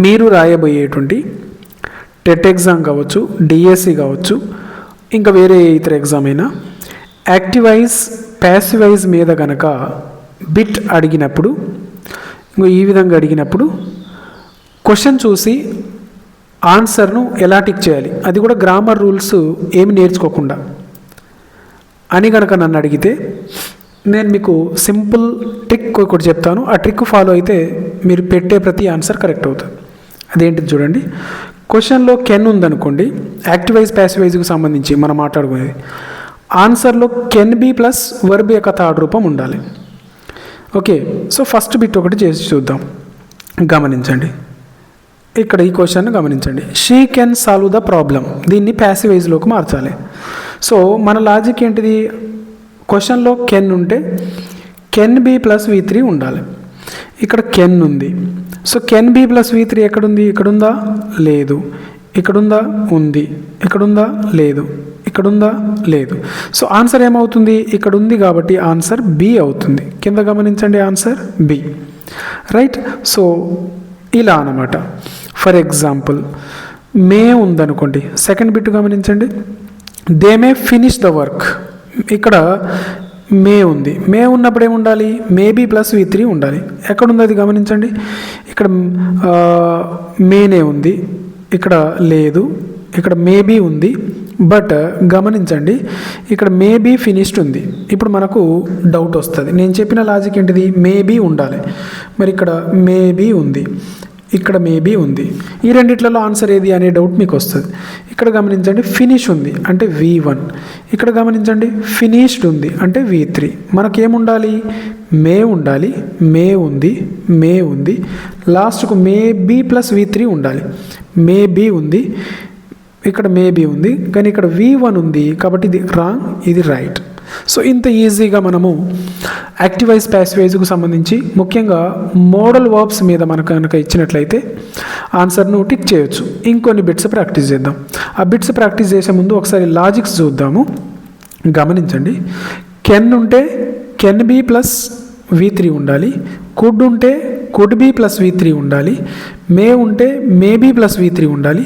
మీరు రాయబోయేటువంటి TET exam కావచ్చు, DSC కావచ్చు, ఇంకా వేరే ఇతర ఎగ్జామ్ అయినా యాక్టివైజ్ ప్యాసివైజ్ మీద కనుక బిట్ అడిగినప్పుడు, ఈ విధంగా అడిగినప్పుడు క్వశ్చన్ చూసి ఆన్సర్ను ఎలా టిక్ చేయాలి, అది కూడా గ్రామర్ రూల్స్ ఏమి నేర్చుకోకుండా అని కనుక నన్ను అడిగితే నేను మీకు సింపుల్ ట్రిక్ ఒకటి చెప్తాను. ఆ ట్రిక్ ఫాలో అయితే మీరు పెట్టే ప్రతి ఆన్సర్ కరెక్ట్ అవుతుంది. అదేంటిది చూడండి. క్వశ్చన్లో కెన్ ఉందనుకోండి, యాక్టివైజ్ ప్యాసివైజ్కి సంబంధించి మనం మాట్లాడుకునేది, ఆన్సర్లో కెన్ బి ప్లస్ వర్బ్ యొక్క థర్డ్ రూపం ఉండాలి. ఓకే, సో ఫస్ట్ బిట్ ఒకటి చేసి చూద్దాం. గమనించండి, ఇక్కడ ఈ క్వశ్చన్ గమనించండి. She can solve the problem, దీన్ని ప్యాసివైజ్లోకి మార్చాలి. సో మన లాజిక్ ఏంటిది, క్వశ్చన్లో కెన్ ఉంటే కెన్ బి ప్లస్ V3 ఉండాలి. ఇక్కడ కెన్ ఉంది, so can be plus V3 ఎక్కడుంది, ఇక్కడుందా లేదు, ఇక్కడుందా ఉంది, ఇక్కడుందా లేదు, ఇక్కడుందా లేదు. సో ఆన్సర్ ఏమవుతుంది, ఇక్కడ ఉంది కాబట్టి ఆన్సర్ బి అవుతుంది. కింద గమనించండి, ఆన్సర్ బి, రైట్. సో ఇలా అన్నమాట. ఫర్ ఎగ్జాంపుల్ మే ఉందనుకోండి, సెకండ్ బిట్ గమనించండి. They may finish the work, ఇక్కడ మే ఉంది, మే ఉన్నప్పుడు ఏముండాలి, మేబీ ప్లస్ V3 ఉండాలి. ఎక్కడుంది అది గమనించండి. ఇక్కడ మేనే ఉంది, ఇక్కడ లేదు, ఇక్కడ మేబీ ఉంది, బట్ గమనించండి ఇక్కడ మేబీ ఫినిష్డ్ ఉంది. ఇప్పుడు మనకు డౌట్ వస్తుంది. నేను చెప్పిన లాజిక్ ఏంటిది, మేబీ ఉండాలి, మరి ఇక్కడ మేబీ ఉంది, ఇక్కడ మేబీ ఉంది, ఈ రెండిట్లలో ఆన్సర్ ఏది అనే డౌట్ మీకు వస్తుంది. ఇక్కడ గమనించండి ఫినిష్ ఉంది అంటే V1, ఇక్కడ గమనించండి ఫినిష్డ్ ఉంది అంటే V3. మనకేముండాలి, మే ఉండాలి, మే ఉంది, మే ఉంది, లాస్ట్కు మేబీ ప్లస్ V3 ఉండాలి. మేబీ ఉంది, ఇక్కడ మేబీ ఉంది, కానీ ఇక్కడ V1 ఉంది కాబట్టి ఇది రాంగ్, ఇది రైట్. సో ఇంత ఈజీగా మనము యాక్టివైజ్ ప్యాసివైజ్కు సంబంధించి ముఖ్యంగా మోడల్ వర్బ్స్ మీద మనకు కనుక ఇచ్చినట్లయితే ఆన్సర్ను టిక్ చేయొచ్చు. ఇంకొన్ని బిట్స్ ప్రాక్టీస్ చేద్దాం. ఆ బిట్స్ ప్రాక్టీస్ చేసే ముందు ఒకసారి లాజిక్స్ చూద్దాము. గమనించండి, కెన్ ఉంటే కెన్ బి ప్లస్ V3 ఉండాలి, కుడ్ ఉంటే కుడ్ బి ప్లస్ V3 ఉండాలి, మే ఉంటే మేబీ ప్లస్ V3 ఉండాలి,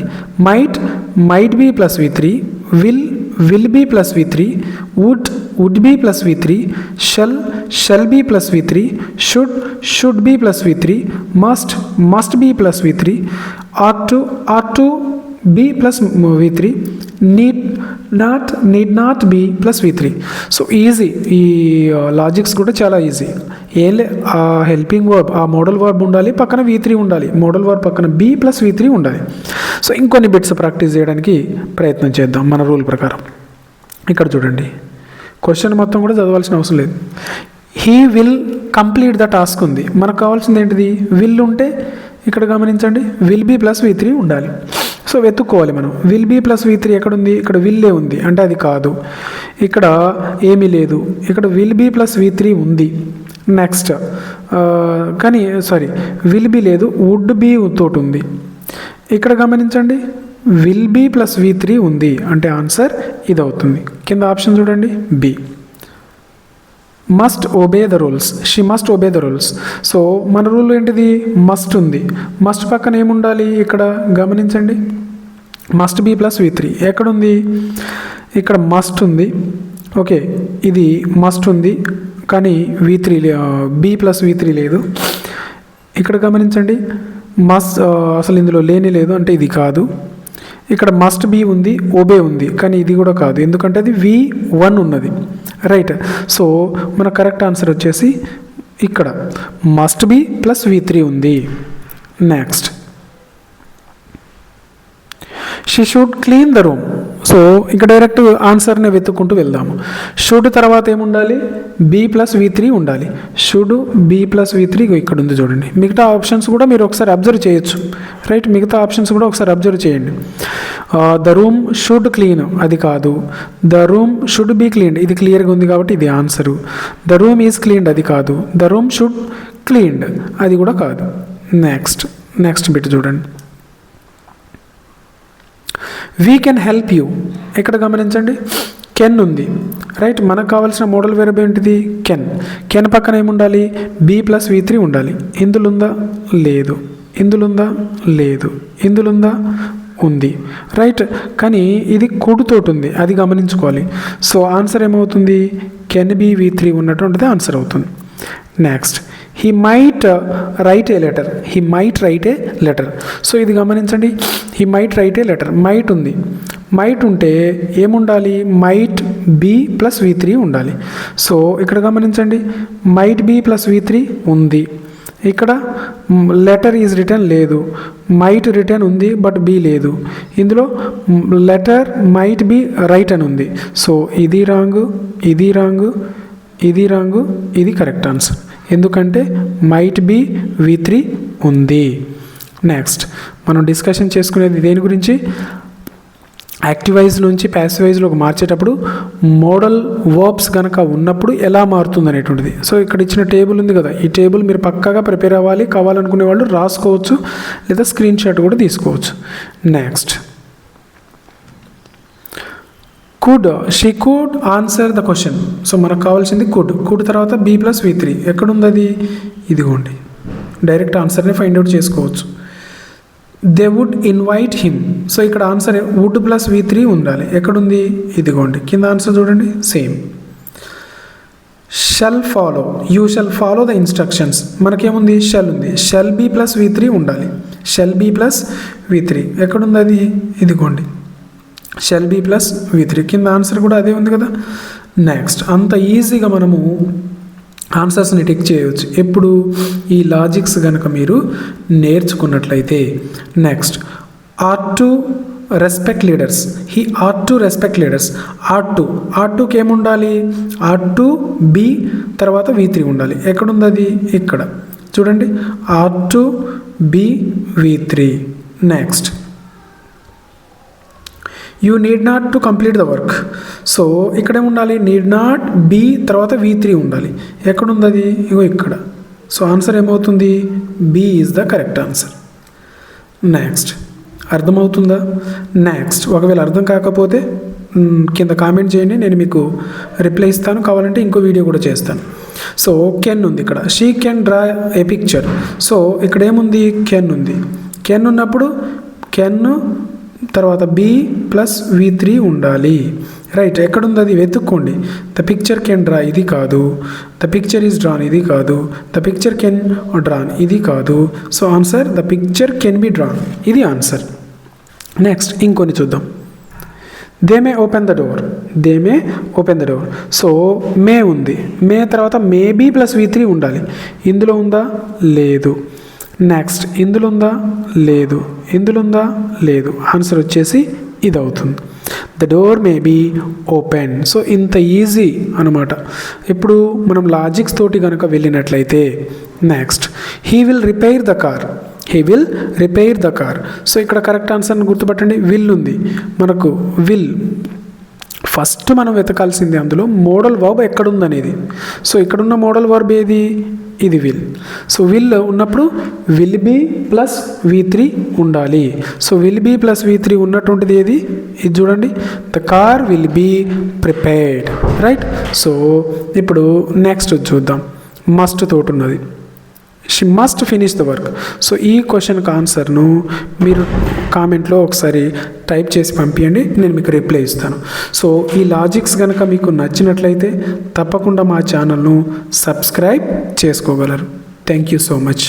might be plus V3, will be plus V3, would be plus V3, shall be plus V3, should be plus V3, must be plus V3, ought to be plus V3, need not be plus V3. So easy, ఈ logics కూడా చాలా easy. ఆ helping verb, ఆ modal verb ఉండాలి, పక్కన V3 ఉండాలి, modal verb పక్కన be plus V3 ఉండాలి. సో ఇంకొన్ని బిట్స్ ప్రాక్టీస్ చేయడానికి ప్రయత్నం చేద్దాం మన రూల్ ప్రకారం. ఇక్కడ చూడండి, క్వశ్చన్ మొత్తం కూడా చదవాల్సిన అవసరం లేదు. He will complete the task ఉంది, మనకు కావాల్సింది ఏంటిది, విల్ ఉంటే ఇక్కడ గమనించండి విల్ బి ప్లస్ V3 ఉండాలి. సో వెతుక్కోవాలి మనం, విల్ బి ప్లస్ V3 ఎక్కడుంది, ఇక్కడ విల్లే ఉంది అంటే అది కాదు, ఇక్కడ ఏమీ లేదు, ఇక్కడ విల్ బి ప్లస్ V3 ఉంది. నెక్స్ట్ కానీ విల్ బి లేదు, వుడ్ బి తోటి ఉంది. ఇక్కడ గమనించండి విల్ బి ప్లస్ V3 ఉంది అంటే ఆన్సర్ ఇది అవుతుంది. కింద ఆప్షన్ చూడండి B. Must obey the rules, she must obey the rules. So మన రూల్ ఏంటిది, మస్ట్ ఉంది, మస్ట్ పక్కన ఏముండాలి, ఇక్కడ గమనించండి మస్ట్ బి ప్లస్ V3 ఎక్కడుంది, ఇక్కడ మస్ట్ ఉంది. ఓకే, ఇది మస్ట్ ఉంది కానీ V3 బి ప్లస్ V3 లేదు. ఇక్కడ గమనించండి మస్ట్ అసలు ఇందులో లేని లేదు అంటే ఇది కాదు. ఇక్కడ మస్ట్ బి ఉంది, ఒబే ఉంది కానీ ఇది కూడా కాదు, ఎందుకంటే అది V1 ఉన్నది, రైట్. సో మన కరెక్ట్ ఆన్సర్ వచ్చేసి ఇక్కడ మస్ట్ బి ప్లస్ V3 ఉంది. Next she should clean the room. So ఇంకా డైరెక్ట్ ఆన్సర్ని వెతుక్కుంటూ వెళ్దాము. షుడ్ తర్వాత ఏముండాలి, బి ప్లస్ V3 ఉండాలి. షుడ్ బి ప్లస్ V3 ఇక్కడ ఉంది చూడండి. మిగతా ఆప్షన్స్ కూడా మీరు ఒకసారి అబ్జర్వ్ చేయొచ్చు, రైట్. మిగతా ఆప్షన్స్ కూడా ఒకసారి అబ్జర్వ్ చేయండి. ద రూమ్ షుడ్ క్లీన్ అది కాదు, the room should be cleaned ఇది క్లియర్గా ఉంది కాబట్టి ఇది answer. The room is cleaned అది కాదు, ద రూమ్ షుడ్ క్లీన్డ్ అది కూడా కాదు. నెక్స్ట్ బిట్ చూడండి, వీ కెన్ హెల్ప్ యూ. ఇక్కడ గమనించండి కెన్ ఉంది, రైట్. మనకు కావాల్సిన మోడల్ వెర్బ్ ఏంటిది, కెన్. కెన్ పక్కన ఏముండాలి, బి ప్లస్ V3 ఉండాలి. ఇందులో ఉందా, లేదు. ఇందులో ఉందా? లేదు. ఇందులో ఉందా? ఉంది. రైట్. కానీ ఇది కుడితోటి ఉంది, అది గమనించుకోవాలి. సో ఆన్సర్ ఏమవుతుంది? కెన్ బి V3 ఉన్నటువంటిది ఆన్సర్ అవుతుంది. Next, he might right A letter. He might right A letter. So ఇది గమనించండి, he might right A letter. Might ఉంది. మైట్ ఉంటే ఏముండాలి? మైట్ బి ప్లస్ V3 ఉండాలి. సో ఇక్కడ గమనించండి, మైట్ బి ప్లస్ V3 ఉంది. ఇక్కడ లెటర్ ఈజ్ రిటర్న్ లేదు. మైట్ రిటర్న్ ఉంది బట్ బి లేదు. ఇందులో లెటర్ మైట్ బి రైట్ అని ఉంది. సో ఇది రాంగ్, ఇది రాంగ్, ఇది రాంగ్, ఇది కరెక్ట్ ఆన్సర్. ఎందుకంటే మైట్ బి V3 ఉంది. నెక్స్ట్, మనం డిస్కషన్ చేసుకునేది దేని గురించి? యాక్టివైజ్ నుంచి ప్యాసివైజ్లోకి మార్చేటప్పుడు మోడల్ వర్బ్స్ కనుక ఉన్నప్పుడు ఎలా మారుతుంది అనేటువంటిది. సో ఇక్కడ ఇచ్చిన టేబుల్ ఉంది కదా, ఈ టేబుల్ మీరు పక్కాగా ప్రిపేర్ అవ్వాలి. కావాలనుకునే వాళ్ళు రాసుకోవచ్చు లేదా స్క్రీన్ షాట్ కూడా తీసుకోవచ్చు. Next, could, she could answer the question. So మనకు కావాల్సింది కుడ్. కుడ్ తర్వాత బి ప్లస్ V3 ఎక్కడుంది? అది ఇదిగోండి. డైరెక్ట్ ఆన్సర్ని ఫైండ్ అవుట్ చేసుకోవచ్చు. They would invite him. So ఇక్కడ ఆన్సర్ వుడ్ ప్లస్ V3 ఉండాలి. ఎక్కడుంది? ఇదిగోండి. కింద ఆన్సర్ చూడండి, same. Shall follow, you shall follow the instructions. మనకేముంది? షల్ ఉంది. షల్ బి ప్లస్ V3 ఉండాలి. షల్ బి ప్లస్ V3 ఎక్కడుంది? అది ఇదిగోండి. షల్ బి ప్లస్ V3 కింద ఆన్సర్ కూడా అదే ఉంది కదా. నెక్స్ట్, అంత ఈజీగా మనము ఆన్సర్స్ని టిక్ చేయవచ్చు ఎప్పుడు? ఈ లాజిక్స్ కనుక మీరు నేర్చుకున్నట్లయితే. Next, are to respect leaders. He are to respect leaders. Are టుకి ఏముండాలి? ఆర్ టు బి తర్వాత V3 ఉండాలి. ఎక్కడుంది అది? ఇక్కడ చూడండి, are to be V3. Next, you need not to complete the work. So ఇక్కడే ఉండాలి, నీడ్ నాట్ బి తర్వాత V3 ఉండాలి. ఎక్కడుంది అది? ఇగో ఇక్కడ. సో ఆన్సర్ ఏమవుతుంది? B is the correct answer. Next, అర్థమవుతుందా? నెక్స్ట్, ఒకవేళ అర్థం కాకపోతే కింద కామెంట్ చేయండి, నేను మీకు రిప్లై ఇస్తాను. కావాలంటే ఇంకో వీడియో కూడా చేస్తాను. సో కెన్ ఉంది ఇక్కడ. She can draw A picture. So ఇక్కడ ఏముంది? కెన్ ఉంది. కెన్ ఉన్నప్పుడు కెన్ తర్వాత బి ప్లస్ V3 ఉండాలి. రైట్. ఎక్కడుంది అది? వెతుక్కోండి. ద పిక్చర్ కెన్ డ్రా, ఇది కాదు. ద పిక్చర్ ఈజ్ డ్రాన్, ఇది కాదు. ద పిక్చర్ కెన్ డ్రాన్, ఇది కాదు. So answer the picture can be drawn, ఇది ఆన్సర్. నెక్స్ట్, ఇంకొన్ని చూద్దాం. They may open the door. They may open the door. So may ఉంది. మే తర్వాత మే బి ప్లస్ V3 ఉండాలి. ఇందులో ఉందా? లేదు. నెక్స్ట్, ఇందులో ఉందా? లేదు. ఇందులో ఉందా? లేదు. ఆన్సర్ వచ్చేసి ఇది అవుతుంది. The door may be open. So ఇంత ఈజీ అనమాట. ఇప్పుడు మనం లాజిక్స్ తోటి కనుక వెళ్ళినట్లయితే, next, he will repair the car. He will repair the car. So ఇక్కడ కరెక్ట్ ఆన్సర్ని గుర్తుపట్టండి. విల్ ఉంది మనకు. విల్ ఫస్ట్ మనం వెతకాల్సింది అందులో మోడల్ వర్బ్ ఎక్కడుందనేది. సో ఇక్కడున్న మోడల్ వర్బ్ ఏది? ఇది విల్. సో విల్ ఉన్నప్పుడు విల్ బి ప్లస్ V3 ఉండాలి. So will be plus V3 ఉన్నటువంటిది ఏది? ఇది చూడండి, the car will be prepared. Right. So ఇప్పుడు నెక్స్ట్ చూద్దాం. మస్ట్ తోటి ఉన్నది. She must finish the work. So ఈ క్వశ్చన్కి ఆన్సర్ను మీరు కామెంట్లో ఒకసారి టైప్ చేసి పంపించండి, నేను మీకు రిప్లై ఇస్తాను. సో ఈ లాజిక్స్ కనుక మీకు నచ్చినట్లయితే తప్పకుండా మా ఛానల్ను సబ్స్క్రైబ్ చేసుకోగలరు. Thank you so much.